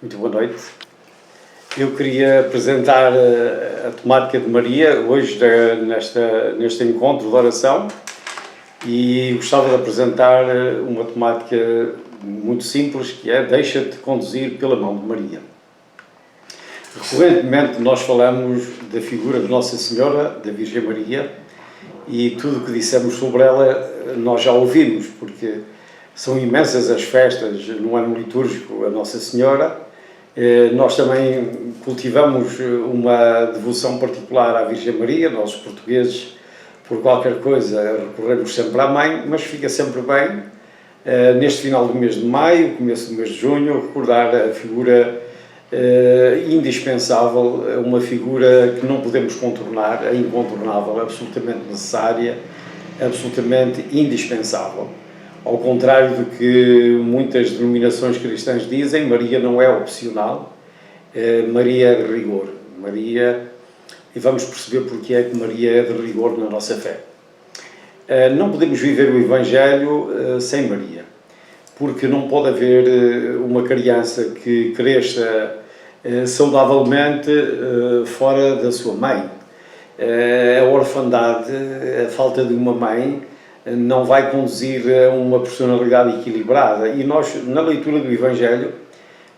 Muito boa noite. Eu queria apresentar a temática de Maria hoje neste encontro de oração e gostava de apresentar uma temática muito simples, que é: deixa-te conduzir pela mão de Maria. Recorrentemente nós falamos da figura de Nossa Senhora, da Virgem Maria, e tudo o que dissemos sobre ela nós já ouvimos, porque são imensas as festas no ano litúrgico a Nossa Senhora. Nós também cultivamos uma devoção particular à Virgem Maria. Nós, os portugueses, por qualquer coisa, recorremos sempre à Mãe, mas fica sempre bem, neste final do mês de maio, começo do mês de junho, recordar a figura indispensável, uma figura que não podemos contornar, é incontornável, absolutamente necessária, absolutamente indispensável. Ao contrário do que muitas denominações cristãs dizem, Maria não é opcional, Maria é de rigor. E vamos perceber porque é que Maria é de rigor na nossa fé. Não podemos viver o Evangelho sem Maria, porque não pode haver uma criança que cresça saudavelmente fora da sua mãe. A orfandade, a falta de uma mãe, não vai conduzir a uma personalidade equilibrada. E nós, na leitura do Evangelho,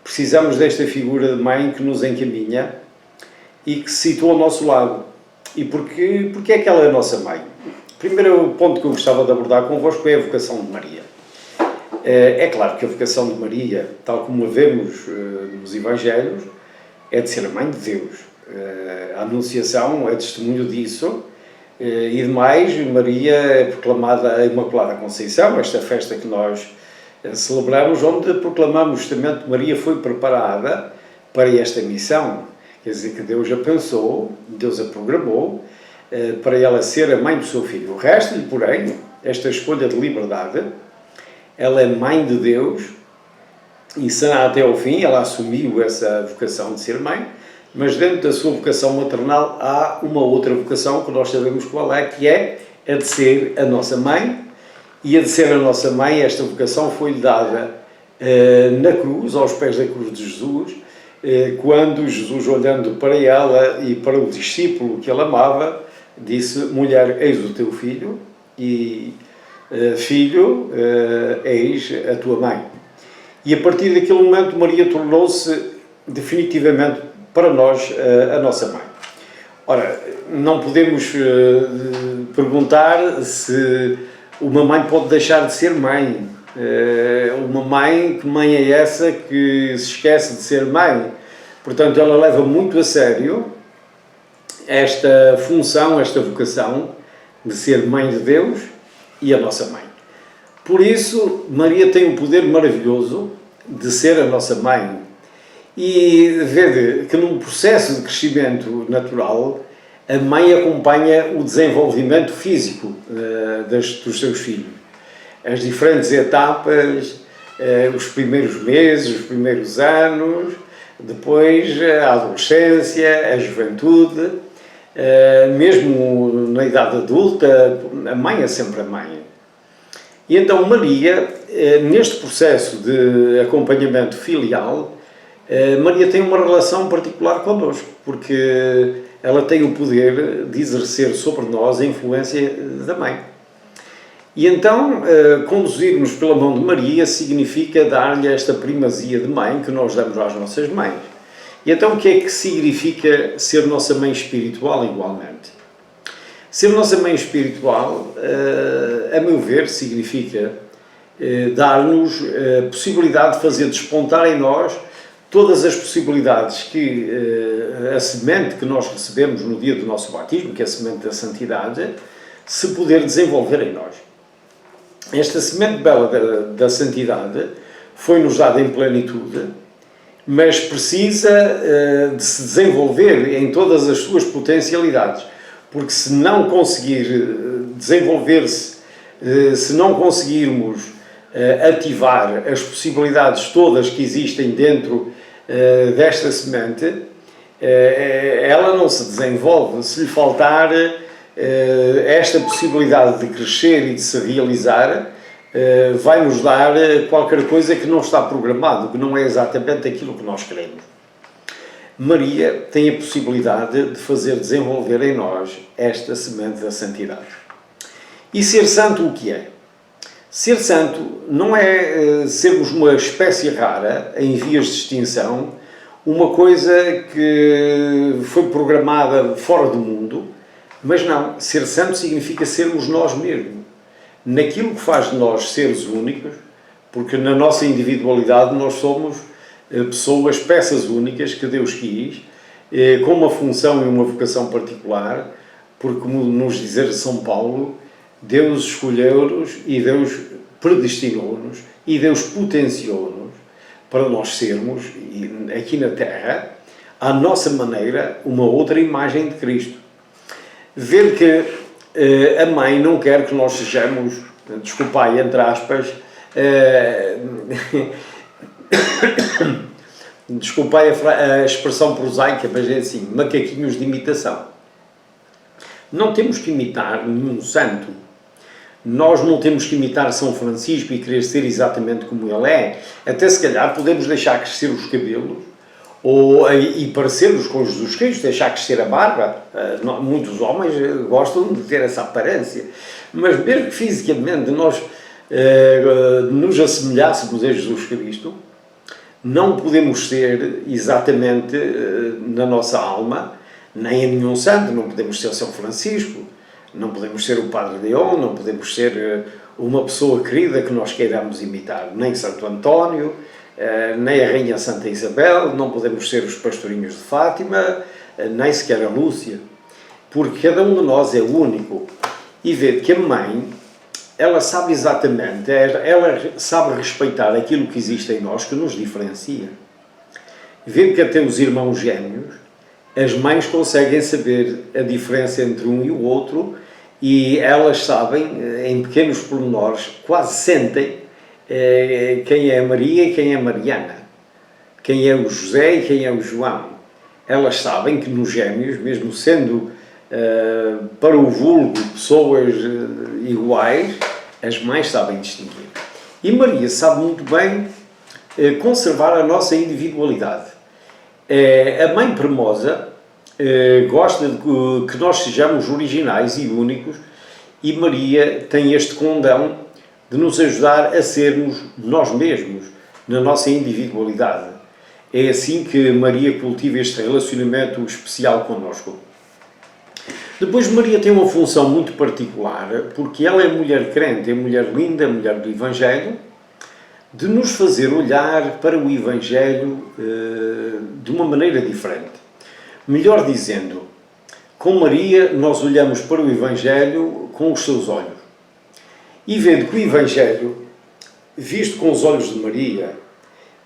precisamos desta figura de mãe que nos encaminha e que se situa ao nosso lado. E porque é que ela é a nossa mãe? O primeiro ponto que eu gostava de abordar convosco é a vocação de Maria. É claro que a vocação de Maria, tal como a vemos nos Evangelhos, é de ser a mãe de Deus. A Anunciação é testemunho disso. E demais, Maria é proclamada a Imaculada Conceição, esta festa que nós celebramos, onde proclamamos justamente que Maria foi preparada para esta missão. Quer dizer, que Deus a pensou, Deus a programou para ela ser a mãe do seu filho. O resto-lhe, porém, esta escolha de liberdade, ela é mãe de Deus e será até ao fim. Ela assumiu essa vocação de ser mãe, mas dentro da sua vocação maternal há uma outra vocação que nós sabemos qual é, que é a de ser a nossa mãe. E a de ser a nossa mãe, esta vocação foi-lhe dada na cruz, aos pés da cruz de Jesus, quando Jesus, olhando para ela e para o discípulo que ela amava, disse: mulher, eis o teu filho, e filho, eis a tua mãe. E a partir daquele momento Maria tornou-se definitivamente para nós a nossa mãe. Ora, não podemos perguntar se uma mãe pode deixar de ser mãe. Uma mãe, que mãe é essa que se esquece de ser mãe? Portanto, ela leva muito a sério esta função, esta vocação de ser mãe de Deus e a nossa mãe. Por isso, Maria tem o poder maravilhoso de ser a nossa mãe. E vede que num processo de crescimento natural, a mãe acompanha o desenvolvimento físico dos seus filhos. As diferentes etapas, os primeiros meses, os primeiros anos, depois a adolescência, a juventude, mesmo na idade adulta, a mãe é sempre a mãe. E então Maria, neste processo de acompanhamento filial, Maria tem uma relação particular connosco, porque ela tem o poder de exercer sobre nós a influência da mãe. E então, conduzir-nos pela mão de Maria significa dar-lhe esta primazia de mãe que nós damos às nossas mães. E então, o que é que significa ser nossa mãe espiritual igualmente? Ser nossa mãe espiritual, a meu ver, significa dar-nos a possibilidade de fazer despontar em nós todas as possibilidades que a semente que nós recebemos no dia do nosso batismo, que é a semente da santidade, se poder desenvolver em nós. Esta semente bela da santidade foi-nos dada em plenitude, mas precisa de se desenvolver em todas as suas potencialidades, porque se não conseguir desenvolver-se, se não conseguirmos ativar as possibilidades todas que existem dentro desta semente, ela não se desenvolve. Se lhe faltar esta possibilidade de crescer e de se realizar, vai nos dar qualquer coisa que não está programado, que não é exatamente aquilo que nós queremos. Maria tem a possibilidade de fazer desenvolver em nós esta semente da santidade. E ser santo o que é? Ser santo não é sermos uma espécie rara, em vias de extinção, uma coisa que foi programada fora do mundo, mas não, ser santo significa sermos nós mesmos. Naquilo que faz de nós seres únicos, porque na nossa individualidade nós somos pessoas, peças únicas que Deus quis, com uma função e uma vocação particular, porque, como nos dizer São Paulo, Deus escolheu-nos e Deus predestinou-nos e Deus potenciou-nos para nós sermos, aqui na Terra, à nossa maneira, uma outra imagem de Cristo. Ver que a mãe não quer que nós sejamos, desculpai, entre aspas, desculpai a expressão prosaica, mas é assim, macaquinhos de imitação. Não temos que imitar nenhum santo. Nós não temos que imitar São Francisco e querer ser exatamente como ele é. Até se calhar podemos deixar crescer os cabelos e parecermos com Jesus Cristo, deixar crescer a barba. Muitos homens gostam de ter essa aparência. Mas mesmo que fisicamente nós nos assemelhássemos a Jesus Cristo, não podemos ser exatamente na nossa alma, nem a nenhum santo, não podemos ser São Francisco, não podemos ser o Padre Leão, não podemos ser uma pessoa querida que nós queiramos imitar, nem Santo António, nem a Rainha Santa Isabel, não podemos ser os pastorinhos de Fátima, nem sequer a Lúcia, porque cada um de nós é único. E vê que a mãe, ela sabe exatamente, ela sabe respeitar aquilo que existe em nós, que nos diferencia. Vê que até os irmãos gêmeos, as mães conseguem saber a diferença entre um e o outro e elas sabem, em pequenos pormenores, quase sentem quem é a Maria e quem é a Mariana, quem é o José e quem é o João. Elas sabem que nos gêmeos, mesmo sendo para o vulgo pessoas iguais, as mães sabem distinguir. E Maria sabe muito bem conservar a nossa individualidade. A Mãe Premosa gosta de que nós sejamos originais e únicos, e Maria tem este condão de nos ajudar a sermos nós mesmos, na nossa individualidade. É assim que Maria cultiva este relacionamento especial connosco. Depois, Maria tem uma função muito particular, porque ela é mulher crente, é mulher linda, mulher do Evangelho, de nos fazer olhar para o Evangelho de uma maneira diferente. Melhor dizendo, com Maria nós olhamos para o Evangelho com os seus olhos. E vendo que o Evangelho, visto com os olhos de Maria,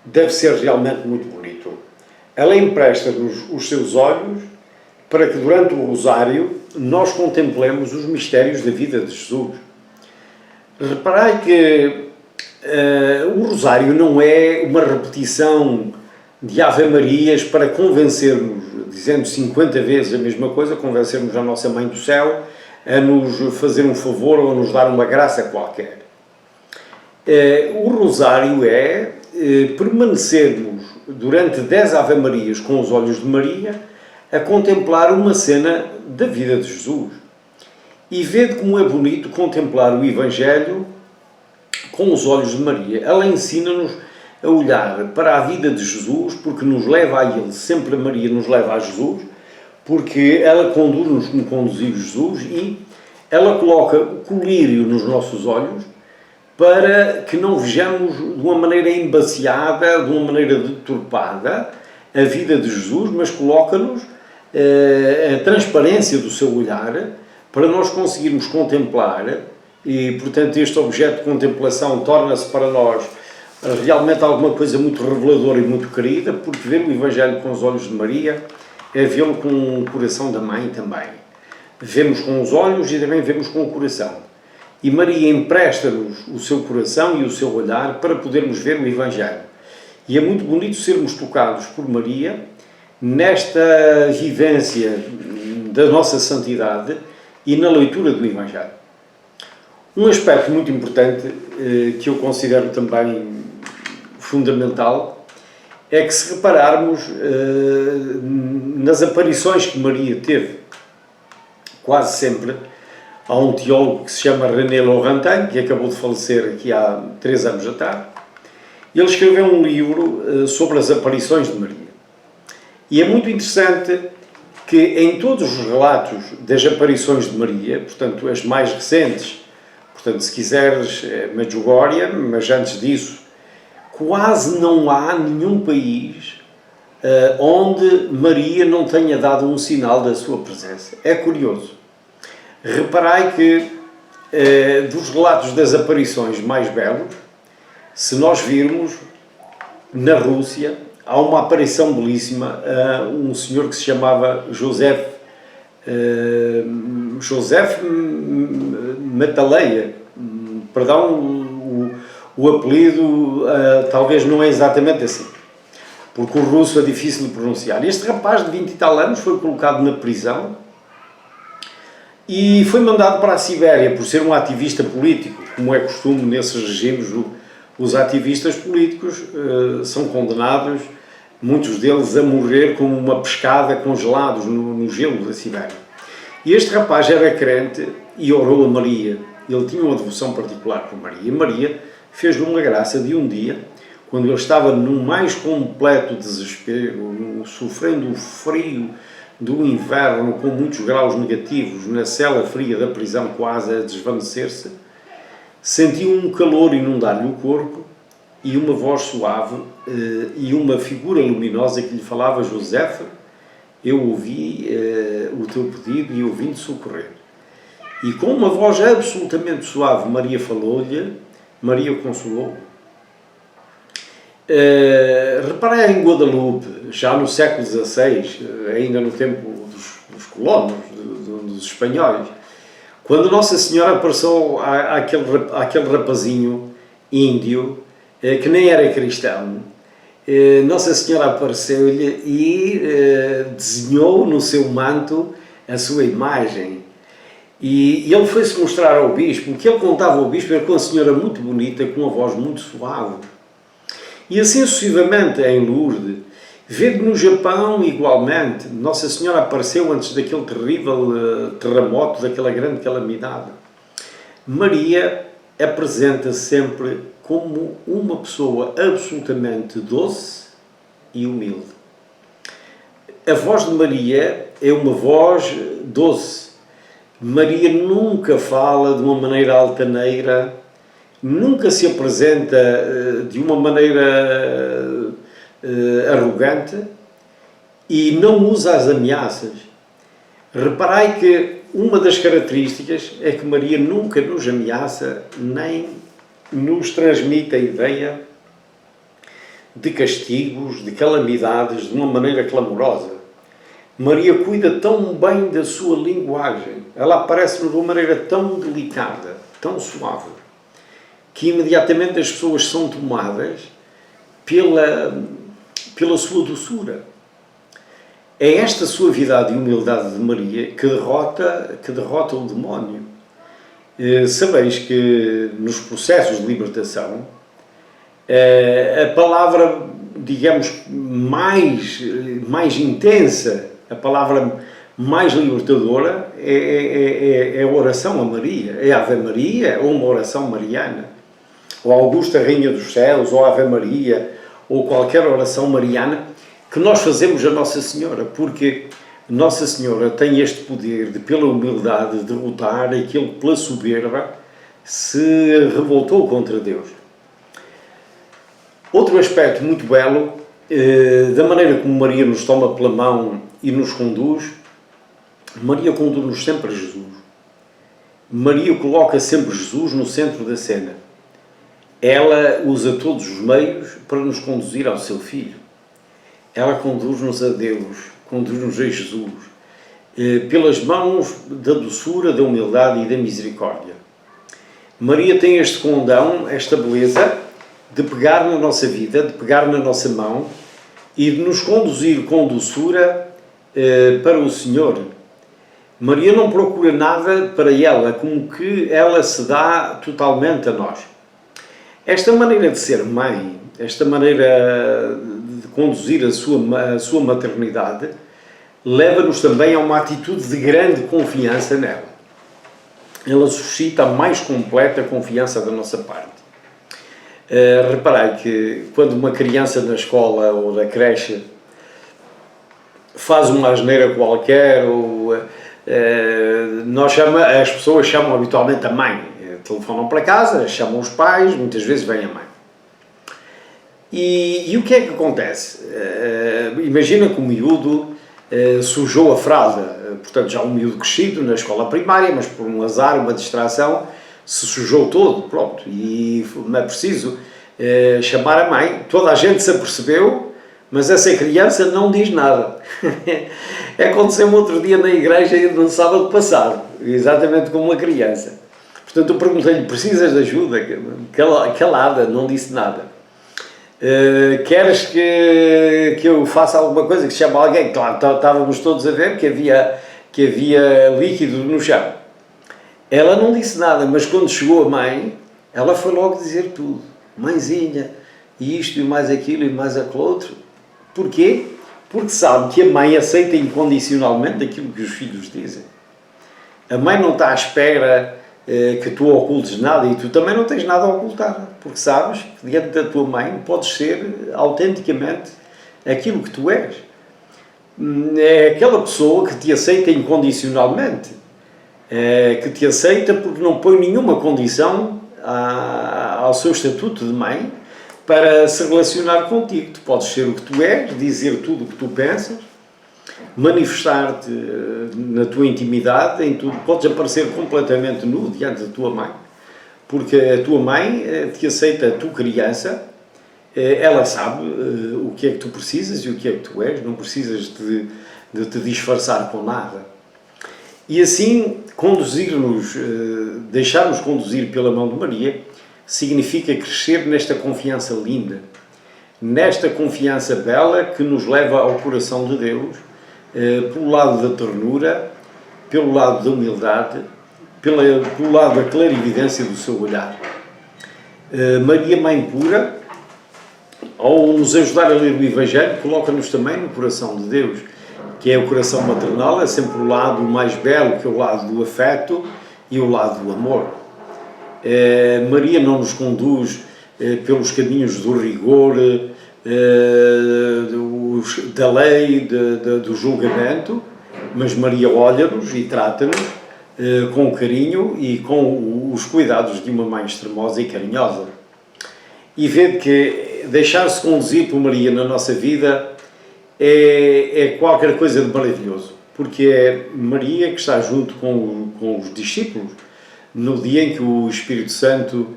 deve ser realmente muito bonito. Ela empresta-nos os seus olhos para que durante o Rosário nós contemplemos os mistérios da vida de Jesus. Reparai que o Rosário não é uma repetição de Ave Marias para convencermos, dizendo 50 vezes a mesma coisa, convencermos a nossa Mãe do Céu a nos fazer um favor ou a nos dar uma graça qualquer. O Rosário é permanecermos durante 10 Ave Marias com os olhos de Maria a contemplar uma cena da vida de Jesus. E vede como é bonito contemplar o Evangelho com os olhos de Maria. Ela ensina-nos a olhar para a vida de Jesus, porque nos leva a Ele. Sempre a Maria nos leva a Jesus, porque ela conduz-nos como conduziu Jesus e ela coloca o colírio nos nossos olhos para que não vejamos de uma maneira embaciada, de uma maneira deturpada a vida de Jesus, mas coloca-nos a transparência do seu olhar para nós conseguirmos contemplar. E, portanto, este objeto de contemplação torna-se para nós realmente alguma coisa muito reveladora e muito querida, porque ver o Evangelho com os olhos de Maria é vê-lo com o coração da Mãe também. Vemos com os olhos e também vemos com o coração. E Maria empresta-nos o seu coração e o seu olhar para podermos ver o Evangelho. E é muito bonito sermos tocados por Maria nesta vivência da nossa santidade e na leitura do Evangelho. Um aspecto muito importante, que eu considero também fundamental, é que se repararmos nas aparições que Maria teve, quase sempre, há um teólogo que se chama René Laurentin, que acabou de falecer aqui há 3 anos atrás. Ele escreveu um livro sobre as aparições de Maria. E é muito interessante que em todos os relatos das aparições de Maria, portanto as mais recentes, portanto se quiseres Medjugorje, mas antes disso, quase não há nenhum país onde Maria não tenha dado um sinal da sua presença. É curioso. Reparai que dos relatos das aparições mais belos, se nós virmos, na Rússia, há uma aparição belíssima a um senhor que se chamava Joseph Metaleia. Perdão, o apelido talvez não é exatamente assim, porque o russo é difícil de pronunciar. Este rapaz de 20 e tal anos foi colocado na prisão e foi mandado para a Sibéria por ser um ativista político, como é costume nesses regimes. Os ativistas políticos são condenados, muitos deles, a morrer como uma pescada congelados no gelo da Sibéria. E este rapaz era crente e orou a Maria. Ele tinha uma devoção particular por Maria. Maria fez-lhe uma graça de um dia, quando ele estava no mais completo desespero, sofrendo o frio do inverno com muitos graus negativos, na cela fria da prisão quase a desvanecer-se, sentiu um calor inundar-lhe o corpo e uma voz suave e uma figura luminosa que lhe falava: José, eu ouvi o teu pedido e eu vim te socorrer. E com uma voz absolutamente suave, Maria falou-lhe, Maria o consolou. Reparei em Guadalupe, já no século XVI, ainda no tempo dos colonos, dos espanhóis, quando Nossa Senhora apareceu àquele rapazinho índio, que nem era cristão, Nossa Senhora apareceu-lhe e desenhou no seu manto a sua imagem. E ele foi-se mostrar ao bispo. O que ele contava ao bispo era com uma senhora muito bonita, com uma voz muito suave. E assim sucessivamente em Lourdes. Vede no Japão igualmente, Nossa Senhora apareceu antes daquele terrível terremoto, daquela grande calamidade. Maria apresenta-se sempre como uma pessoa absolutamente doce e humilde. A voz de Maria é uma voz doce. Maria nunca fala de uma maneira altaneira, nunca se apresenta de uma maneira arrogante e não usa as ameaças. Reparai que uma das características é que Maria nunca nos ameaça nem nos transmite a ideia de castigos, de calamidades, de uma maneira clamorosa. Maria cuida tão bem da sua linguagem, ela aparece-nos de uma maneira tão delicada, tão suave, que imediatamente as pessoas são tomadas pela sua doçura. É esta suavidade e humildade de Maria que derrota o demónio. Sabeis que nos processos de libertação, a palavra, digamos, mais intensa, a palavra mais libertadora é a oração a Maria. É a Ave Maria ou uma oração mariana. Ou a Augusta Rainha dos Céus, ou a Ave Maria, ou qualquer oração mariana que nós fazemos a Nossa Senhora, porque Nossa Senhora tem este poder de, pela humildade, derrotar aquele que pela soberba se revoltou contra Deus. Outro aspecto muito belo, da maneira como Maria nos toma pela mão e nos conduz, Maria conduz-nos sempre a Jesus. Maria coloca sempre Jesus no centro da cena. Ela usa todos os meios para nos conduzir ao seu Filho. Ela conduz-nos a Deus, conduz-nos a Jesus, pelas mãos da doçura, da humildade e da misericórdia. Maria tem este condão, esta beleza, de pegar na nossa vida, de pegar na nossa mão e de nos conduzir com doçura para o Senhor. Maria não procura nada para ela, como que ela se dá totalmente a nós. Esta maneira de ser mãe, esta maneira de conduzir a sua maternidade, leva-nos também a uma atitude de grande confiança nela. Ela suscita a mais completa confiança da nossa parte. Reparei que quando uma criança na escola ou na creche faz uma asneira qualquer, ou, as pessoas chamam habitualmente a mãe, telefonam para casa, chamam os pais, muitas vezes vem a mãe. E o que é que acontece? Imagina que o miúdo sujou a fralda, portanto já um miúdo crescido na escola primária, mas por um azar, uma distração, se sujou todo, pronto, e não é preciso chamar a mãe, toda a gente se apercebeu, mas essa criança não diz nada. Aconteceu-me outro dia na igreja, no sábado passado, exatamente como uma criança. Portanto, eu perguntei-lhe, precisas de ajuda? Calada, não disse nada. Queres que eu faça alguma coisa, que chame alguém? Claro, estávamos todos a ver que havia líquido no chão. Ela não disse nada, mas quando chegou a mãe, ela foi logo dizer tudo. Mãezinha, isto e mais aquilo e mais aquilo outro. Porquê? Porque sabe que a mãe aceita incondicionalmente aquilo que os filhos dizem. A mãe não está à espera que tu ocultes nada, e tu também não tens nada a ocultar, porque sabes que diante da tua mãe podes ser autenticamente aquilo que tu és. É aquela pessoa que te aceita incondicionalmente, que te aceita porque não põe nenhuma condição ao seu estatuto de mãe para se relacionar contigo. Tu podes ser o que tu és, dizer tudo o que tu pensas, manifestar-te na tua intimidade, em tudo. Podes aparecer completamente nu diante da tua mãe, porque a tua mãe te aceita, tu criança, ela sabe o que é que tu precisas e o que é que tu és, não precisas de te disfarçar com nada. E assim, conduzir-nos, deixar-nos conduzir pela mão de Maria, significa crescer nesta confiança linda, nesta confiança bela que nos leva ao coração de Deus, pelo lado da ternura, pelo lado da humildade, pelo lado da clarividência do seu olhar. Maria, Mãe Pura, ao nos ajudar a ler o Evangelho, coloca-nos também no coração de Deus, que é o coração maternal, é sempre o lado mais belo, que é o lado do afeto e o lado do amor. Maria não nos conduz pelos caminhos do rigor, da lei, do julgamento, mas Maria olha-nos e trata-nos com carinho e com os cuidados de uma mãe extremosa e carinhosa. E vê que deixar-se conduzir por Maria na nossa vida é qualquer coisa de maravilhoso, porque é Maria que está junto com os discípulos no dia em que o Espírito Santo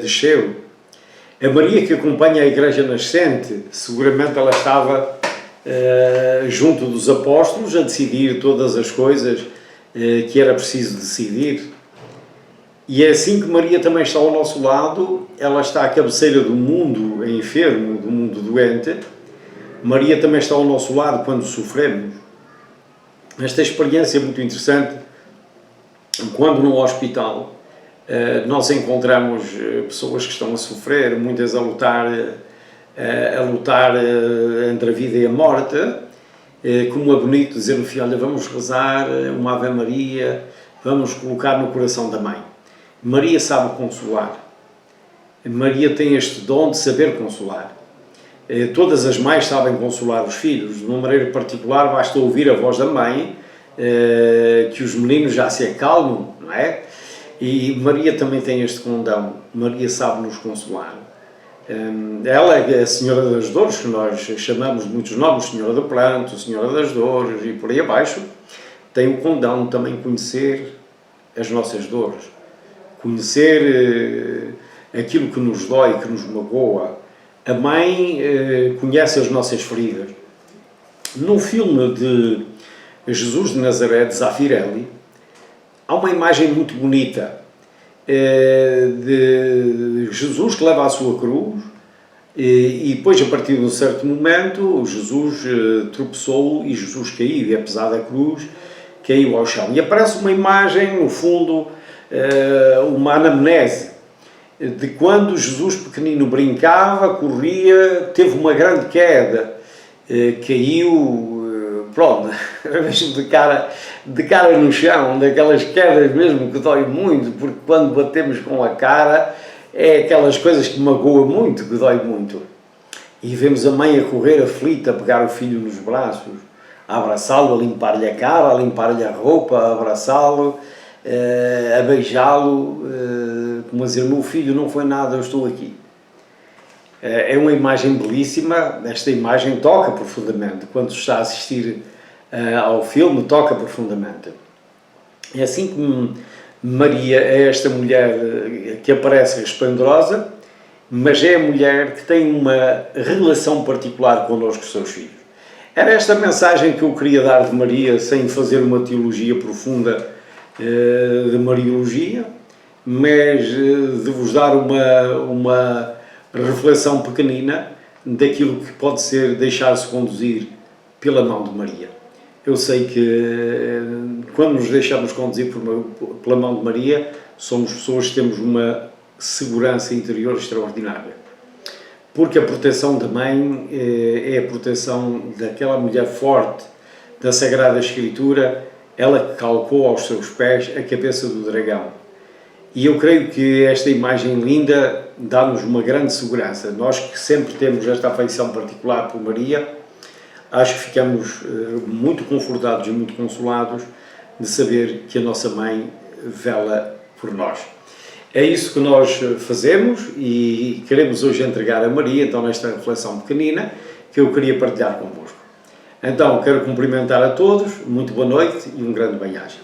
desceu. A Maria que acompanha a Igreja Nascente, seguramente ela estava junto dos apóstolos a decidir todas as coisas que era preciso decidir. E é assim que Maria também está ao nosso lado, ela está à cabeceira do mundo enfermo, do mundo doente. Maria também está ao nosso lado quando sofremos. Esta experiência é muito interessante, quando no hospital nós encontramos pessoas que estão a sofrer, muitas a lutar entre a vida e a morte, como é bonito dizer no fim, olha, vamos rezar uma Ave Maria, vamos colocar no coração da mãe. Maria sabe consolar. Maria tem este dom de saber consolar. Todas as mães sabem consolar os filhos. De uma maneira particular, basta ouvir a voz da mãe, que os meninos já se acalmam, não é? E Maria também tem este condão. Maria sabe nos consolar. Ela é a Senhora das Dores, que nós chamamos de muitos nomes, Senhora do Pranto, Senhora das Dores e por aí abaixo. Tem o condão de também conhecer as nossas dores, conhecer aquilo que nos dói, que nos magoa. A mãe conhece as nossas feridas. No filme de Jesus de Nazaré, de Zafirelli, há uma imagem muito bonita de Jesus que leva a sua cruz e depois, a partir de um certo momento, Jesus tropeçou e Jesus caiu, e apesar da cruz, caiu ao chão. E aparece uma imagem, no fundo, uma anamnese de quando Jesus pequenino brincava, corria, teve uma grande queda, caiu, pronto, mesmo de cara no chão, daquelas quedas mesmo que dói muito, porque quando batemos com a cara é aquelas coisas que magoam muito, que dói muito. E vemos a mãe a correr aflita, a pegar o filho nos braços, a abraçá-lo, a limpar-lhe a cara, a limpar-lhe a roupa, a abraçá-lo, a beijá-lo, como a dizer, meu filho, não foi nada, eu estou aqui. É uma imagem belíssima, esta imagem toca profundamente, quando se está a assistir ao filme, toca profundamente. É assim que Maria é esta mulher que aparece resplendorosa, mas é a mulher que tem uma relação particular connosco, os seus filhos. Era esta mensagem que eu queria dar de Maria, sem fazer uma teologia profunda de Mariologia, mas de vos dar uma reflexão pequenina daquilo que pode ser deixar-se conduzir pela mão de Maria. Eu sei que quando nos deixamos conduzir pela mão de Maria, somos pessoas que temos uma segurança interior extraordinária. Porque a proteção da mãe é a proteção daquela mulher forte da Sagrada Escritura, ela que calcou aos seus pés a cabeça do dragão. E eu creio que esta imagem linda dá-nos uma grande segurança. Nós que sempre temos esta afeição particular por Maria, acho que ficamos muito confortados e muito consolados de saber que a nossa mãe vela por nós. É isso que nós fazemos e queremos hoje entregar a Maria, então, nesta reflexão pequenina, que eu queria partilhar convosco. Então, quero cumprimentar a todos, muito boa noite e um grande bem-aja.